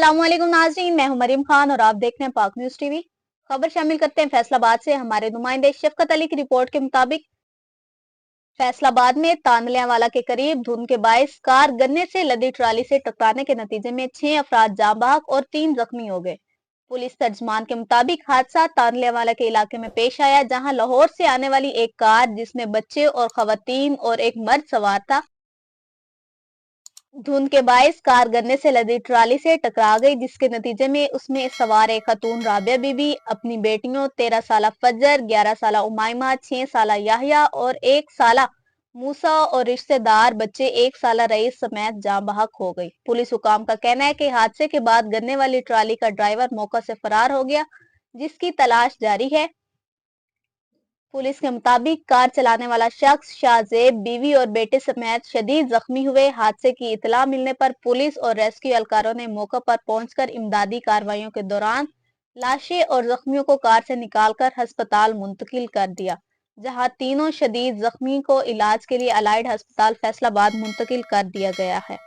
अस्सलाम वालेकुम नाज़रीन, मैं हूं मरीम खान और आप देख रहे हैं पाक न्यूज टीवी। खबर शामिल करते हैं फैसलाबाद से। हमारे नुमाइंदे शफकत अली की रिपोर्ट के मुताबिक फैसलाबाद में तानलियावाला के करीब धुंध के बायस कार गन्ने से लदी ट्राली से टकराने के नतीजे में 6 अफराद जाँ बहक और 3 जख्मी हो गए। पुलिस तर्जमान के मुताबिक हादसा तानलियावाला के इलाके में पेश आया, जहां लाहौर से आने वाली एक कार जिसमें बच्चे और खवातीन और एक मर्द सवार था, धुंध के बायस कार गन्ने से लदी ट्राली से टकरा गई, जिसके नतीजे में उसमें सवार एक खातून राबिया बीबी अपनी बेटियों 13 साल फजर, 11 साल उमायमा, 6 साल याहिया और 1 साल मूसा और रिश्तेदार बच्चे 1 साल रईस समेत जाँ बहक हो गई। पुलिस हुकाम का कहना है कि हादसे के बाद गन्ने वाली ट्राली का ड्राइवर मौका से फरार हो गया, जिसकी तलाश जारी है। पुलिस के मुताबिक कार चलाने वाला शख्स शाहजेब बीवी और बेटे समेत शदीद जख्मी हुए। हादसे की इतला मिलने पर पुलिस और रेस्क्यू एहलकारों ने मौके पर पहुंचकर इमदादी कार्रवाइयों के दौरान लाशें और जख्मियों को कार से निकालकर अस्पताल मुंतकिल कर दिया, जहां तीनों शदीद जख्मी को इलाज के लिए अलाइड अस्पताल फैसलाबाद मुंतकिल कर दिया गया है।